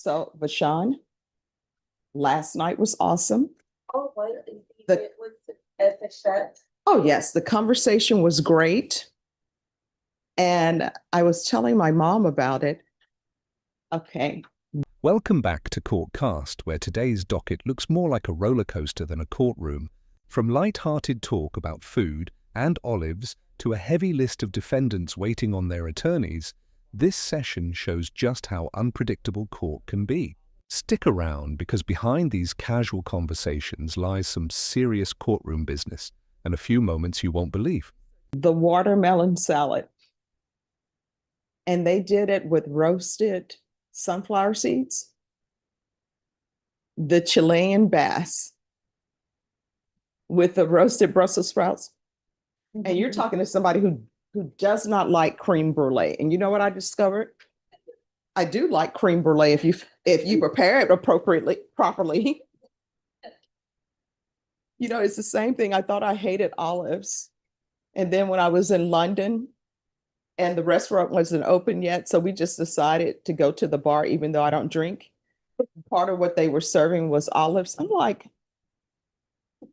So, Vashan, last night was awesome. Oh, what? The- It was as a chef. Oh, yes, the conversation was great. And I was telling my mom about it. Okay. Welcome back to Courtcast, where today's docket looks more like a roller coaster than a courtroom. From light-hearted talk about food and olives to a heavy list of defendants waiting on their attorneys, this session shows just how unpredictable court can be. Stick around, because behind these casual conversations lies some serious courtroom business and a few moments you won't believe. The watermelon salad. And they did it with roasted sunflower seeds. The Chilean bass with the roasted Brussels sprouts. And you're talking to somebody who does not like creme brulee. And you know what I discovered? I do like creme brulee if you prepare it properly. You know, it's the same thing. I thought I hated olives. And then when I was in London and the restaurant wasn't open yet, so we just decided to go to the bar, even though I don't drink. Part of what they were serving was olives. I'm like,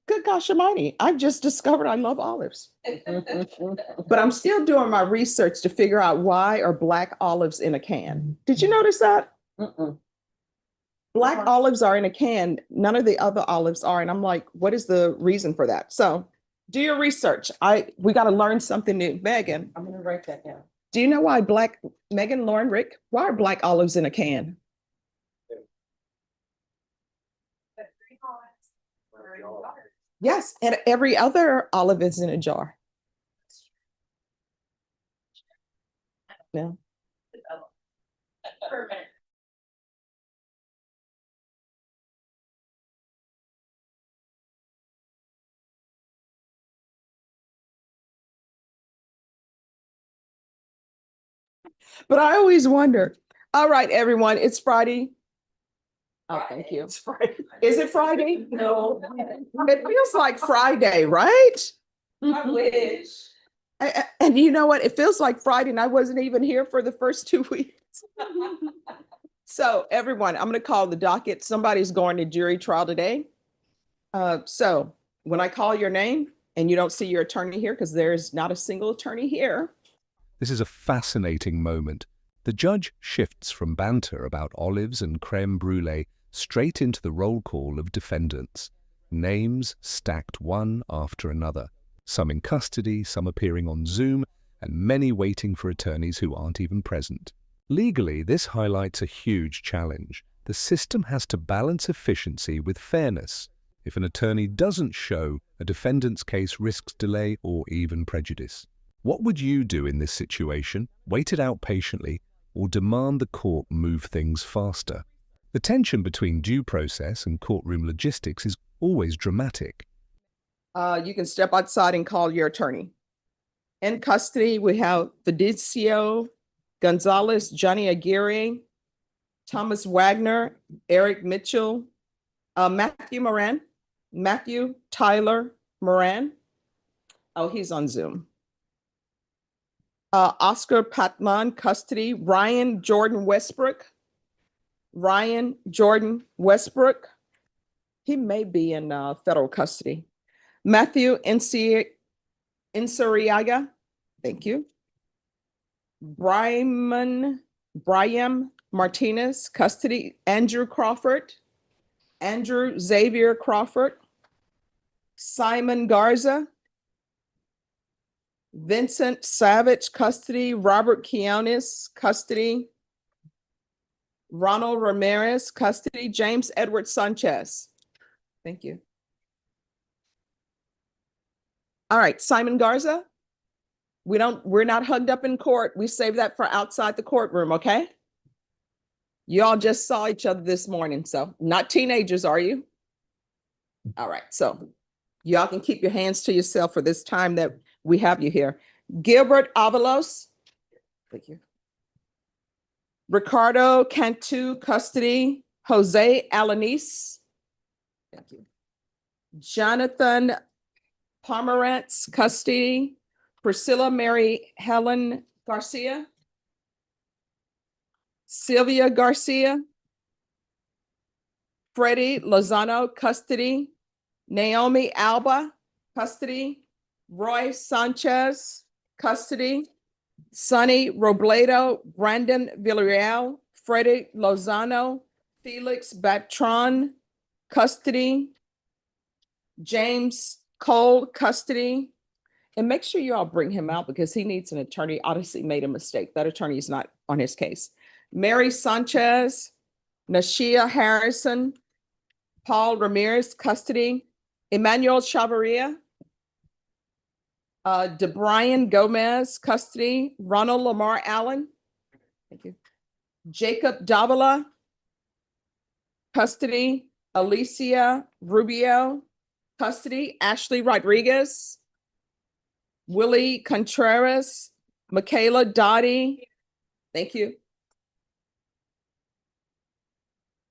good gosh almighty, I've just discovered I love olives. But I'm still doing my research to figure out why are black olives in a can. Did you notice that? Black olives are in a can. None of the other olives are. And I'm like, what is the reason for that? So do your research. We got to learn something new. Megan, I'm gonna write that down. do you know why Megan, Lauren, Rick, why are black olives in a can? Yes, and every other olive is in a jar. Yeah. Perfect. But I always wonder. All right, everyone, it's Friday. Oh, thank you. It's Friday. Is it Friday? No. It feels like Friday, right? I wish. And you know what? It feels like Friday and I wasn't even here for the first 2 weeks. So everyone, I'm going to call the docket. Somebody's going to jury trial today. So when I call your name and you don't see your attorney here, because there's not a single attorney here. This is a fascinating moment. The judge shifts from banter about olives and creme brulee straight into the roll call of defendants. Names stacked one after another. Some in custody, some appearing on Zoom, and many waiting for attorneys who aren't even present. Legally, this highlights a huge challenge. The system has to balance efficiency with fairness. If an attorney doesn't show, a defendant's case risks delay or even prejudice. What would you do in this situation? Wait it out patiently, or demand the court move things faster? The tension between due process and courtroom logistics is always dramatic. You can step outside and call your attorney. In custody, we have Fidencio Gonzalez, Johnny Aguirre, Thomas Wagner, Eric Mitchell, Matthew Tyler Moran. Oh, he's on Zoom. Oscar Patman, custody, Ryan Jordan Westbrook. He may be in federal custody. Matthew Insuriaga, thank you. Brian Martinez, custody. Andrew Xavier Crawford. Simon Garza. Vincent Savage, custody. Robert Quiones, custody. Ronald Ramirez, custody. James Edward Sanchez. Thank you. All right, Simon Garza. We're not hugged up in court. We save that for outside the courtroom, okay? Y'all just saw each other this morning, so not teenagers, are you? All right, so y'all can keep your hands to yourself for this time that we have you here. Gilbert Avalos. Thank you. Ricardo Cantu, custody. Jose Alanis. Thank you. Jonathan Pomerantz, custody. Priscilla Mary Helen Garcia. Sylvia Garcia. Freddie Lozano, custody. Naomi Alba, custody. Roy Sanchez, custody. Sonny Robledo, Brandon Villarreal, Freddie Lozano, Felix Batron, custody. James Cole, custody. And make sure you all bring him out because he needs an attorney. Odyssey made a mistake. That attorney is not on his case. Mary Sanchez, Nashia Harrison, Paul Ramirez, custody. Emmanuel Chavarria, DeBrian Gomez, custody. Ronald Lamar Allen. Thank you. Jacob Davila, custody. Alicia Rubio, custody. Ashley Rodriguez, Willie Contreras, Michaela Dottie. Thank you.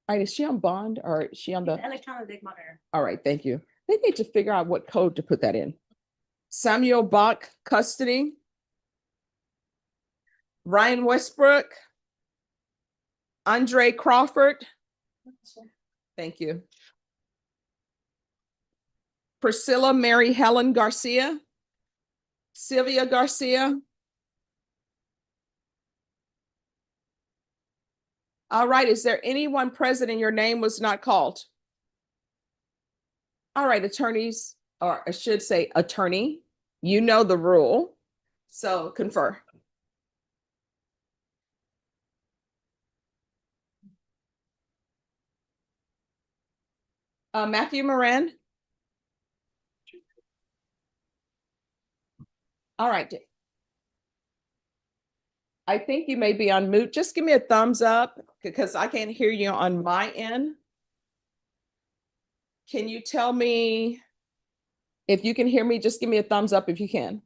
All right, is she on bond or is she on the? Electronic big monitor. All right, thank you. They need to figure out what code to put that in. Samuel Bach, custody. Ryan Westbrook. Andre Crawford. Thank you. Priscilla Mary Helen Garcia. Sylvia Garcia. All right, is there anyone present and your name was not called? All right, attorneys, or I should say attorney, you know the rule, so confer. Matthew Moran. All right. I think you may be on mute. Just give me a thumbs up because I can't hear you on my end. Can you tell me if you can hear me? Just give me a thumbs up if you can.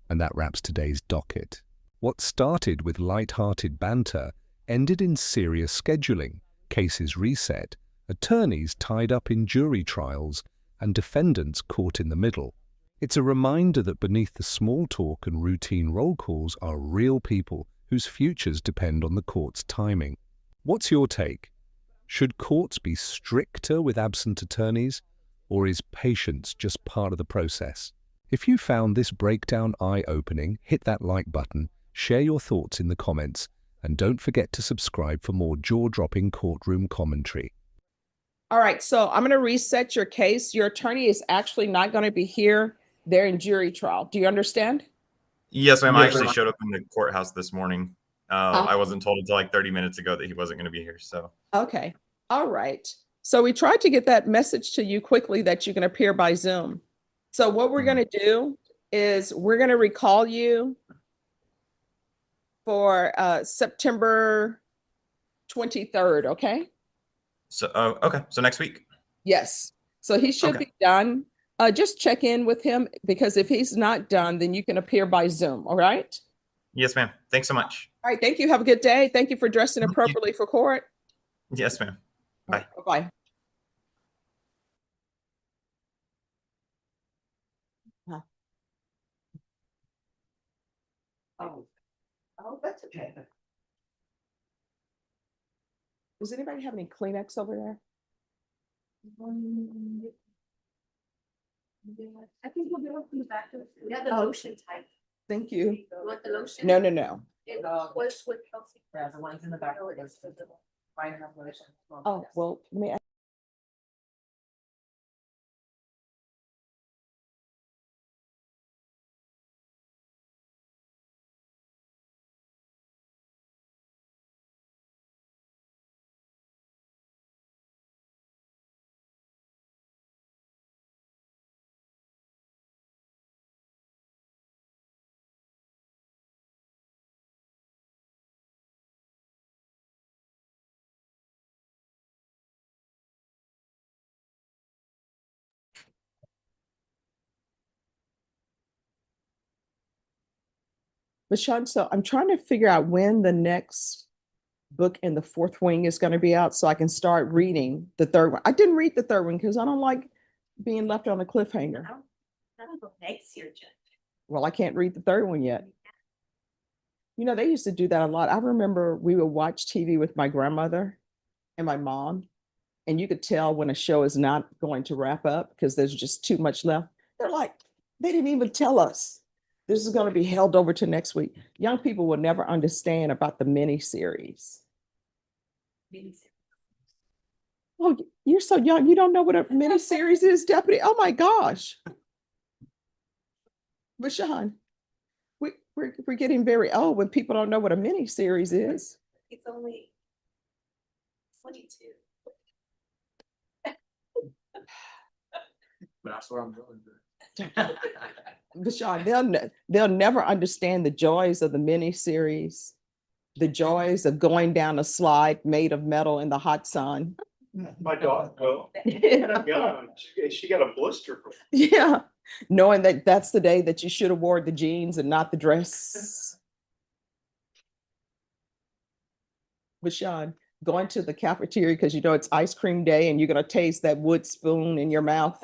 And that wraps today's docket. What started with light-hearted banter ended in serious scheduling, cases reset, attorneys tied up in jury trials, and defendants caught in the middle. It's a reminder that beneath the small talk and routine roll calls are real people whose futures depend on the court's timing. What's your take? Should courts be stricter with absent attorneys, or is patience just part of the process? If you found this breakdown eye-opening, hit that like button, share your thoughts in the comments, and don't forget to subscribe for more jaw-dropping courtroom commentary. All right, so I'm going to reset your case. Your attorney is actually not going to be here. They're in jury trial. Do you understand? Yes, ma'am. I Yes, actually ma'am. showed up in the courthouse this morning. I wasn't told until like 30 minutes ago that he wasn't going to be here. So, Okay. All right. So we tried to get that message to you quickly that you can appear by Zoom. So what we're going to do is we're going to recall you for September 23rd. Okay. so okay. So next week. Yes. So he should Okay. be done. Just check in with him because if he's not done, then you can appear by Zoom. All right. Yes, ma'am. Thanks so much. All right. Thank you. Have a good day. Thank you for dressing Thank you. appropriately for court. Yes, ma'am. Bye. Bye. Oh, that's okay. Does anybody have any Kleenex over there? I think we'll go from the back of we have the Oh. lotion type. Thank you. You want the lotion? No, no, no. It was with Chelsea. Yeah, the ones in the back. Oh, it is. Fine, enough lotion. Oh, well, let me But Sean, so I'm trying to figure out when the next book in the fourth wing is going to be out so I can start reading the third one. I didn't read the third one because I don't like being left on a cliffhanger. That'll go next year, Judge. Well, I can't read the third one yet. You know, they used to do that a lot. I remember we would watch TV with my grandmother and my mom, And you could tell when a show is not going to wrap up because there's just too much left. They're like, they didn't even tell us this is going to be held over to next week. Young people will never understand about the mini series. Oh, you're so young. You don't know what a mini series is, Deputy. Oh my gosh. Rashawn, we're getting very old when people don't know what a mini series is. It's only 22. But that's what I'm doing. Rashawn, they'll never understand the joys of the mini series, the joys of going down a slide made of metal in the hot sun. My dog, well, Yeah. yeah, she got a blister from. Yeah, knowing that that's the day that you should have wore the jeans and not the dress. Rashawn, going to the cafeteria because you know it's ice cream day and you're gonna taste that wood spoon in your mouth.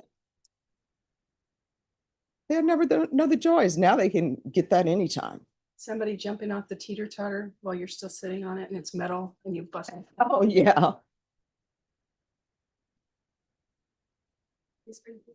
They'll never know the joys. Now they can get that anytime. Somebody jumping off the teeter totter while you're still sitting on it and it's metal and you bust it. Oh, yeah. It's pretty cool.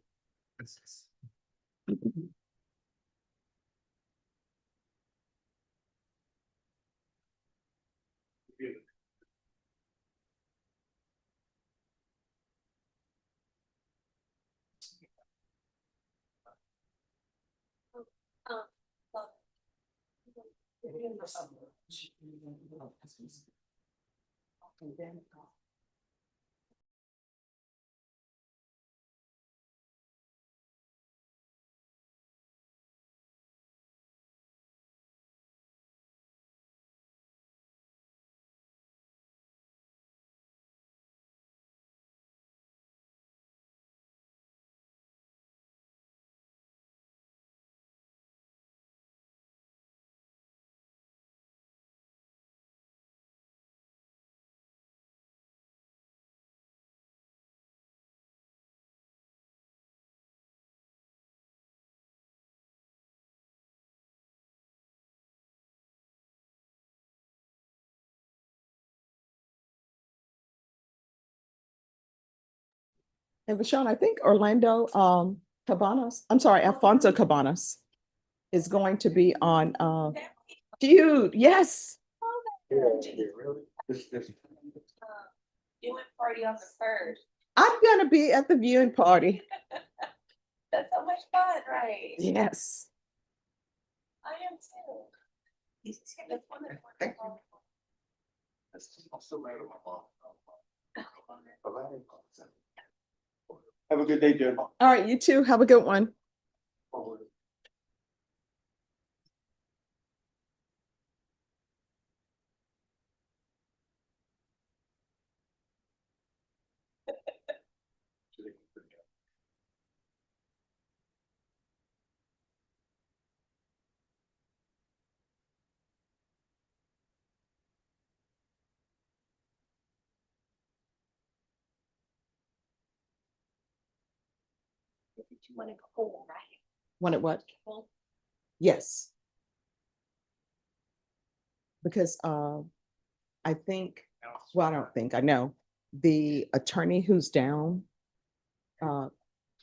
And Rashawn, I think Orlando Cabanas, I'm sorry, Alfonso Cabanas is going to be on Feud. Yes. Viewing party on the 3rd. I'm gonna be at the viewing party. That's so much fun, right? Yes. I am too. That's wonderful. Have a good day, Jim. All right, you too. Have a good one. You want to go home, right? Want it what? Yes. Because I think, well, I don't think, I know the attorney who's down,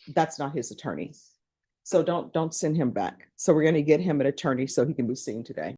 that's not his attorney. So don't send him back. So we're gonna get him an attorney so he can be seen today.